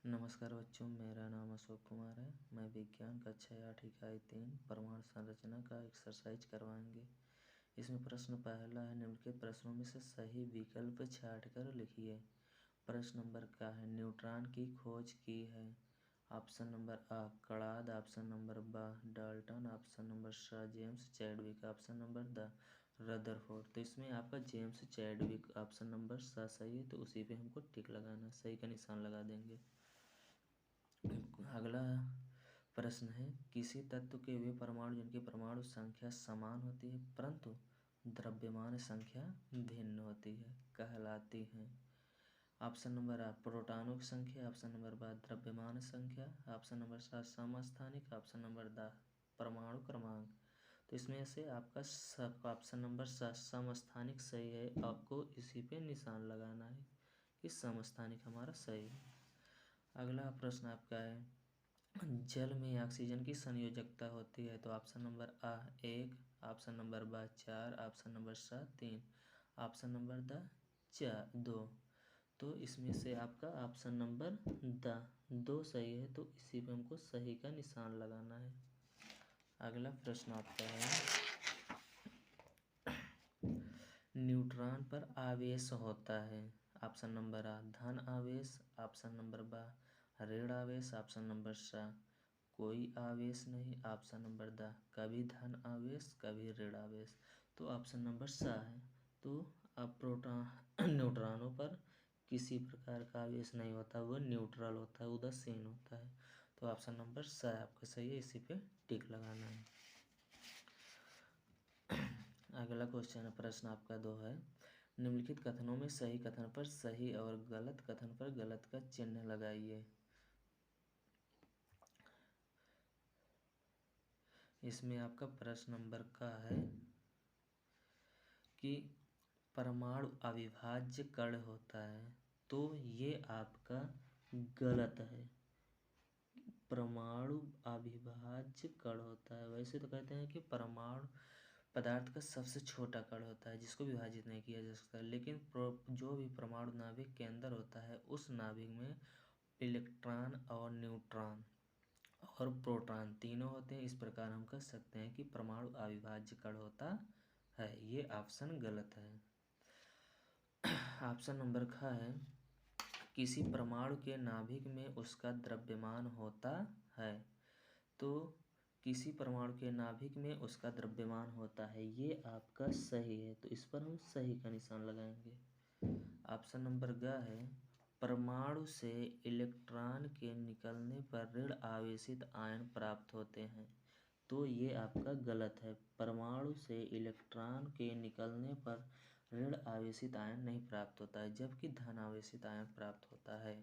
नमस्कार बच्चों, मेरा नाम अशोक कुमार है। मैं विज्ञान कक्षा 8 इकाई 3 परमाणु संरचना का एक्सरसाइज करवाएंगे। इसमें प्रश्न पहला है, निम्नलिखित प्रश्नों में से सही विकल्प छांटकर लिखिए। प्रश्न नंबर का है, न्यूट्रॉन की खोज की है। ऑप्शन नंबर आ कड़ाद, ऑप्शन नंबर बा डाल्टन, ऑप्शन नंबर सा James Chadwick, option number the Rutherford. तो इसमें आपका जेम्स चैडविक ऑप्शन नंबर सा सही है, तो उसी पे हमको टिक लगाना, सही का निशान लगा देंगे। अगला प्रश्न है, किसी तत्व के वे परमाणु जिनकी परमाणु संख्या समान होती है परंतु द्रव्यमान संख्या भिन्न होती है कहलाती हैं। ऑप्शन नंबर आ प्रोटॉनों की संख्या, ऑप्शन नंबर बा द्रव्यमान संख्या, ऑप्शन नंबर सा समस्थानिक, ऑप्शन नंबर द परमाणु क्रमांक। तो इसमें से आपका ऑप्शन नंबर सा समस्थानिक सही है। आपको इसी पे निशान लगाना है कि समस्थानिक हमारा सही है। अगला प्रश्न आपका है, जल में ऑक्सीजन की संयोजकता होती है। तो ऑप्शन नंबर आ 1, ऑप्शन नंबर बा 4, ऑप्शन नंबर सा 3, ऑप्शन नंबर द 2। तो इसमें से आपका ऑप्शन नंबर द 2 सही है, तो इसी पे हमको सही का निशान लगाना है। अगला प्रश्न आपका है, न्यूट्रॉन पर आवेश होता है। ऑप्शन नंबर आ धन आवेश, ऑप्शन नंबर बा ऋण आवेश, ऑप्शन नंबर सा कोई आवेश नहीं, ऑप्शन नंबर द कभी धन आवेश कभी ऋण आवेश। तो ऑप्शन नंबर सा है। तो अब न्यूट्रॉनों पर किसी प्रकार का आवेश नहीं होता, वो न्यूट्रल होता है, उदासीन होता है। तो ऑप्शन नंबर सा आपका सही है, इसी पे टिक लगाना है। अगला क्वेश्चन है, प्रश्न आपका 2 है, निम्नलिखित कथनों में सही कथन पर सही और गलत कथन पर गलत का चिन्ह लगाइए। इसमें आपका प्रश्न नंबर का है कि परमाणु अविभाज्य कण होता है, तो ये आपका गलत है। परमाणु अविभाज्य कण होता है, वैसे तो कहते हैं कि परमाणु पदार्थ का सबसे छोटा कण होता है जिसको विभाजित नहीं किया जा सकता, लेकिन जो भी परमाणु नाभिक के अंदर होता है उस नाभिक में इलेक्ट्रॉन और न्यूट्रॉन और प्रोटॉन तीनों होते हैं। इस प्रकार हम कह सकते हैं कि परमाणु अविभाज्य कण होता है। ये ऑप्शन गलत है। ऑप्शन नंबर ख है, किसी परमाणु के नाभिक में उसका द्रव्यमान होता है। तो किसी परमाणु के नाभिक में उसका द्रव्यमान होता है, ये आपका सही है, तो इस पर हम सही का निशान लगाएंगे। ऑप्शन नंबर ग है, परमाणु से इलेक्ट्रॉन के निकलने पर ऋण आवेशित आयन प्राप्त होते हैं। तो ये आपका गलत है। परमाणु से इलेक्ट्रॉन के निकलने पर ऋण आवेशित आयन नहीं प्राप्त होता है, जबकि धन आवेशित आयन प्राप्त होता है।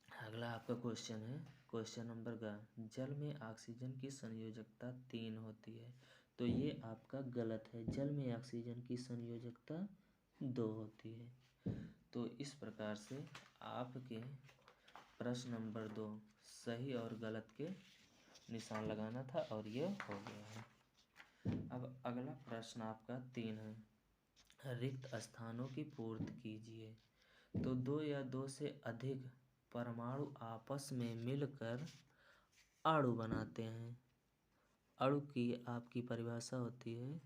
अगला आपका क्वेश्चन है, क्वेश्चन नंबर का, जल में ऑक्सीजन की संयोजकता 3 होती है। तो ये आपका गलत है। जल में ऑक्सीजन की संयोजकता 2 होती है। तो इस प्रकार से आपके प्रश्न नंबर 2 सही और गलत के निशान लगाना था और ये हो गया है। अब अगला प्रश्न आपका 3 है, रिक्त स्थानों की पूर्ति कीजिए। तो 2 या 2 से अधिक परमाणु आपस में मिलकर अणु बनाते हैं। अणु की आपकी परिभाषा होती है,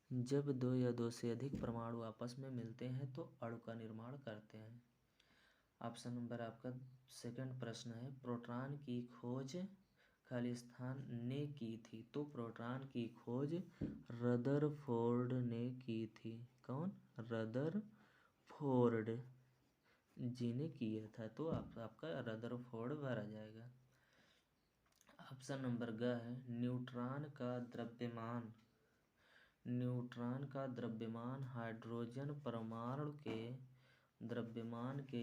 जब 2 या 2 से अधिक परमाणु आपस में मिलते हैं तो अणु का निर्माण करते हैं। ऑप्शन नंबर आपका सेकंड प्रश्न है, प्रोटॉन की खोज खाली स्थान ने की थी। तो प्रोटॉन की खोज रदरफोर्ड ने की थी। कौन? रदरफोर्ड जी ने किया था। तो आपका रदरफोर्ड भरा जाएगा। ऑप्शन नंबर ग है, न्यूट्रॉन का द्रव्यमान हाइड्रोजन परमाणु के द्रव्यमान के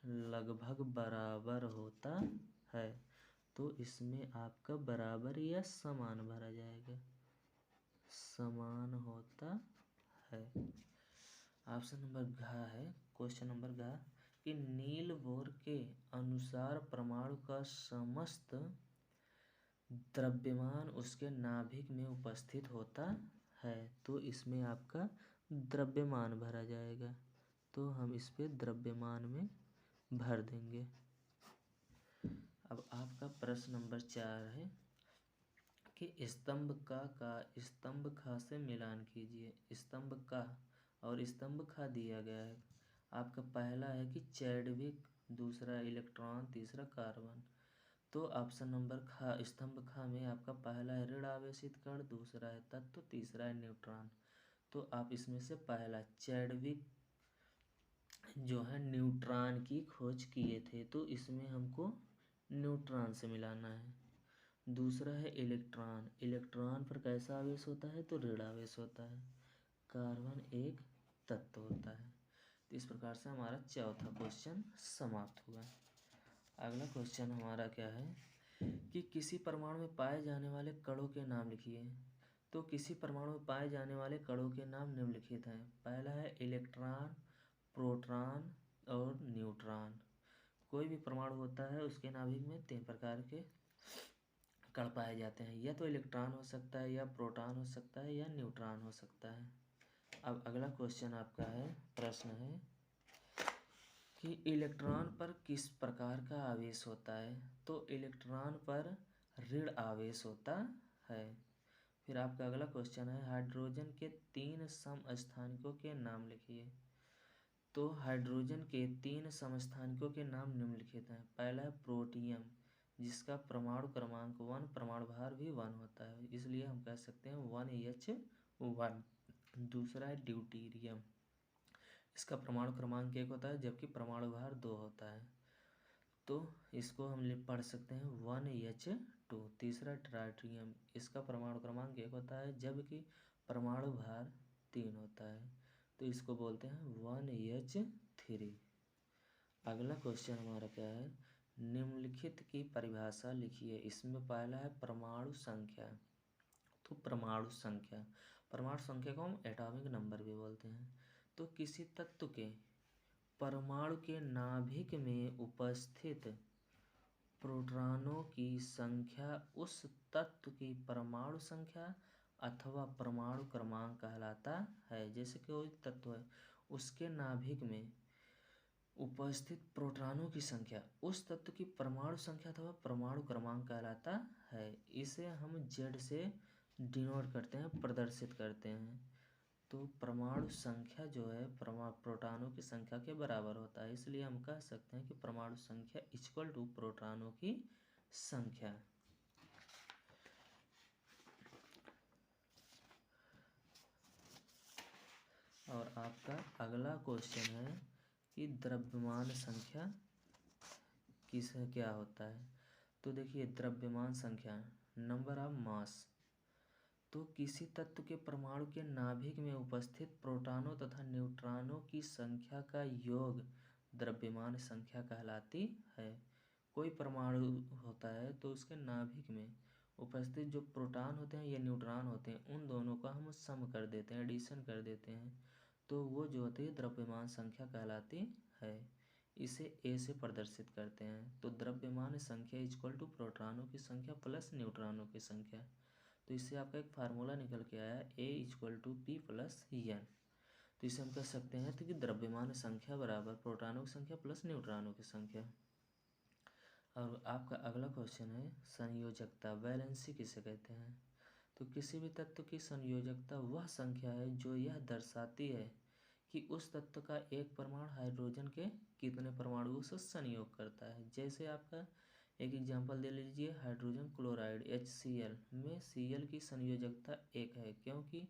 लगभग बराबर होता है। तो इसमें आपका बराबर या समान भरा जाएगा, समान होता है। ऑप्शन नंबर घ है, क्वेश्चन नंबर घ कि नील बोर के अनुसार परमाणु का समस्त द्रव्यमान उसके नाभिक में उपस्थित होता है। तो इसमें आपका द्रव्यमान भरा जाएगा। तो हम इस पे द्रव्यमान में भर देंगे। अब आपका प्रश्न नंबर 4 है कि स्तंभ स्तंभ ख से मिलान कीजिए। स्तंभ का और स्तंभ ख दिया गया है। आपका पहला है कि चैडविक, दूसरा इलेक्ट्रॉन, तीसरा कार्बन। तो ऑप्शन नंबर ख, स्तंभ ख में आपका पहला है ऋण आवेशित कण, दूसरा है तत्व, तीसरा है न्यूट्रॉन। तो आप इसमें से पहला चैडविक जो है न्यूट्रॉन की खोज किए थे, तो इसमें हमको न्यूट्रॉन से मिलाना है। दूसरा है इलेक्ट्रॉन, इलेक्ट्रॉन पर कैसा आवेश होता है, तो ऋण आवेश होता है। कार्बन एक तत्व होता है। तो इस प्रकार से हमारा चौथा क्वेश्चन समाप्त हुआ। अगला क्वेश्चन हमारा क्या है कि किसी परमाणु में पाए जाने वाले कणों के नाम लिखिए। तो किसी परमाणु में पाए जाने वाले कणों के नाम निम्नलिखित हैं। पहला है इलेक्ट्रॉन, प्रोटॉन और न्यूट्रॉन। कोई भी परमाणु होता है उसके नाभिक में 3 प्रकार के कण पाए जाते हैं। या तो इलेक्ट्रॉन हो सकता है, या प्रोटॉन हो सकता है, या न्यूट्रॉन हो सकता है। अब अगला क्वेश्चन आपका है, प्रश्न है कि इलेक्ट्रॉन पर किस प्रकार का आवेश होता है। तो इलेक्ट्रॉन पर ऋण आवेश होता है। फिर आपका अगला क्वेश्चन है हाइड्रोजन के 3 समस्थानिकों के नाम लिखिए। तो हाइड्रोजन के 3 समस्थानिकों के नाम निम्नलिखित हैं। पहला है प्रोटियम, जिसका परमाणु क्रमांक 1, परमाणु भार भी 1 होता है, इसलिए हम कह सकते हैं 1H1। दूसरा है ड्यूटेरियम, इसका परमाणु क्रमांक 1 होता है जबकि परमाणु भार 2 होता है, तो इसको हम पढ़ सकते हैं 1H2। तीसरा ट्राइटियम, इसका परमाणु क्रमांक 1 होता है जबकि परमाणु भार 3 होता है, तो इसको बोलते हैं 1H3। अगला क्वेश्चन हमारा क्या है, निम्नलिखित की परिभाषा लिखिए। इसमें पहला है परमाणु संख्या। तो परमाणु संख्या को हम एटॉमिक नंबर भी बोलते हैं। तो किसी तत्व के परमाणु के नाभिक में उपस्थित प्रोटॉनों की संख्या उस तत्व की परमाणु संख्या अथवा परमाणु क्रमांक कहलाता है। जैसे कि कोई तत्व है, उसके नाभिक में उपस्थित प्रोटॉनों की संख्या उस तत्व की परमाणु संख्या अथवा परमाणु क्रमांक कहलाता है। इसे हम Z से डिनोट करते हैं, प्रदर्शित करते हैं। तो परमाणु संख्या जो है प्रोटॉनों की संख्या के बराबर होता है, इसलिए हम कह सकते हैं कि परमाणु संख्या इक्वल टू प्रोटॉनों की संख्या। और आपका अगला क्वेश्चन है कि द्रव्यमान संख्या क्या होता है। तो देखिए द्रव्यमान संख्या, नंबर ऑफ मास। तो किसी तत्व के परमाणु के नाभिक में उपस्थित प्रोटॉनों तथा न्यूट्रॉनों की संख्या का योग द्रव्यमान संख्या कहलाती है। कोई परमाणु होता है तो उसके नाभिक में उपस्थित जो प्रोटॉन होते हैं या न्यूट्रॉन होते हैं, उन दोनों का हम सम कर देते हैं, एडिशन कर देते हैं, तो वो जो होती है द्रव्यमान संख्या कहलाती है। इसे A से प्रदर्शित करते हैं। तो द्रव्यमान संख्या इक्वल टू प्रोटॉनों की संख्या प्लस न्यूट्रॉनों की संख्या। तो इससे आपका एक फार्मूला निकल के आया A equal to P plus N। तो इसे हम कह सकते हैं तो कि द्रव्यमान संख्या बराबर प्रोटॉनों की संख्या प्लस न्यूट्रॉनों की संख्या। और आपका अगला क्वेश्चन है संयोजकता, वैलेंसी किसे कहते हैं। तो किसी भी तत्व की संयोजकता वह संख्या है जो यह दर्शाती है कि उस तत्व का एक परमाणु हाइड्रोजन के कितने परमाणुओं से संयोग करता है। जैसे आपका एक एग्जांपल दे लीजिए, हाइड्रोजन क्लोराइड HCl में Cl की संयोजकता 1 है, क्योंकि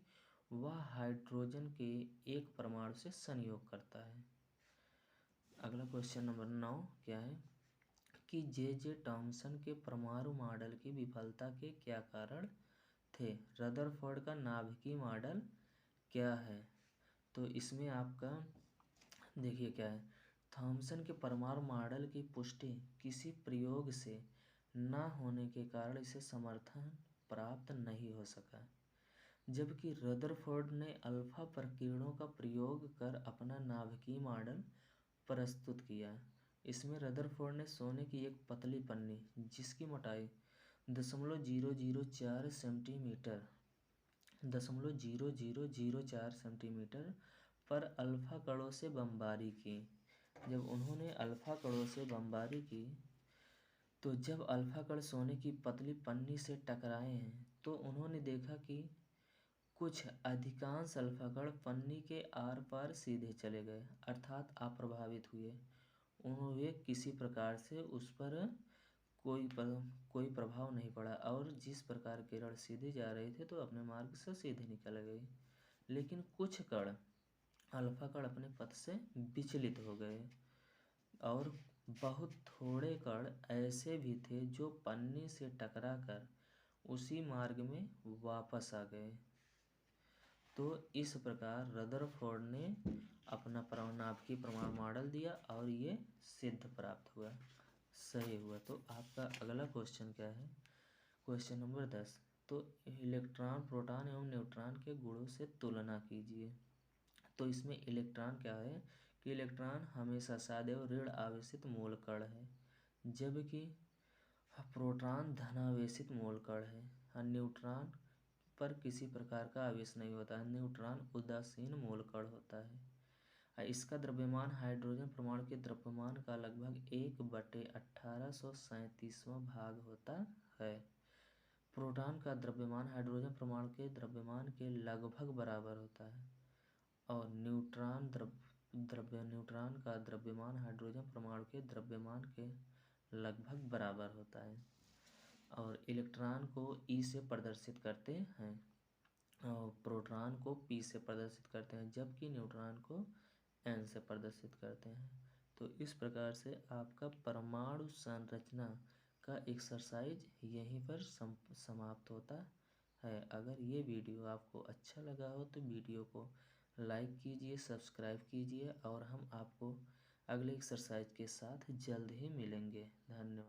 वह हाइड्रोजन के एक परमाणु से संयोग करता है। अगला क्वेश्चन नंबर 9 क्या है कि J.J. टॉमसन के परमाणु मॉडल की विफलता के क्या कारण थे। रदरफोर्ड का नाभिकीय मॉडल क्या है। तो इसमें आपका देखिए क्या है, थॉमसन के परमाणु मॉडल की पुष्टि किसी प्रयोग से न होने के कारण इसे समर्थन प्राप्त नहीं हो सका, जबकि रदरफोर्ड ने अल्फा प्रकीर्णों का प्रयोग कर अपना नाभिकीय मॉडल प्रस्तुत किया। इसमें रदरफोर्ड ने सोने की एक पतली पन्नी जिसकी मोटाई 0.0004 सेंटीमीटर पर अल्फा कणों से बमबारी की। जब उन्होंने अल्फा कणों से बमबारी की तो जब अल्फा कण सोने की पतली पन्नी से टकराए हैं तो उन्होंने देखा कि कुछ अधिकांश अल्फा कण पन्नी के आर पार सीधे चले गए, अर्थात अप्रभावित हुए। उन्हें किसी प्रकार से उस पर कोई प्रभाव नहीं पड़ा और जिस प्रकार किरण सीधे जा रहे थे तो अपने मार्ग से सीधे निकल गए। लेकिन कुछ कण अल्फा कण अपने पथ से विचलित हो गए और बहुत थोड़े कण ऐसे भी थे जो पन्नी से टकराकर उसी मार्ग में वापस आ गए। तो इस प्रकार रदरफोर्ड ने अपना नाभिकीय प्रमाण मॉडल दिया और ये सिद्ध प्राप्त हुआ, सही हुआ। तो आपका अगला क्वेश्चन क्या है? Question number 10। तो इलेक्ट्रॉन, प्रोटॉन एवं न्यूट्रॉन के गुणों से तुलना कीजिए। तो इसमें इलेक्ट्रॉन क्या है कि इलेक्ट्रॉन हमेशा सदैव ऋण आवेशित मूल कण है, जबकि प्रोटॉन धनावेशित मूल कण है। न्यूट्रॉन पर किसी प्रकार का आवेश नहीं होता है। न्यूट्रॉन उदासीन मूल कण होता है। इसका द्रव्यमान हाइड्रोजन परमाणु के द्रव्यमान का लगभग 1/1837वां भाग होता है। प्रोटॉन का द्रव्यमान हाइड्रोजन परमाणु के द्रव्यमान के लगभग बराबर होता है और न्यूट्रॉन का द्रव्यमान हाइड्रोजन परमाणु के द्रव्यमान के लगभग बराबर होता है। और इलेक्ट्रॉन को ई से प्रदर्शित करते हैं और प्रोटॉन को पी से प्रदर्शित करते हैं, जबकि न्यूट्रॉन को एन से प्रदर्शित करते हैं। तो इस प्रकार से आपका परमाणु संरचना का एक्सरसाइज यहीं पर समाप्त होता है। अगर ये वीडियो आपको अच्छा लगा हो तो वीडियो को लाइक कीजिए, सब्सक्राइब कीजिए और हम आपको अगले एक्सरसाइज के साथ जल्द ही मिलेंगे। धन्यवाद।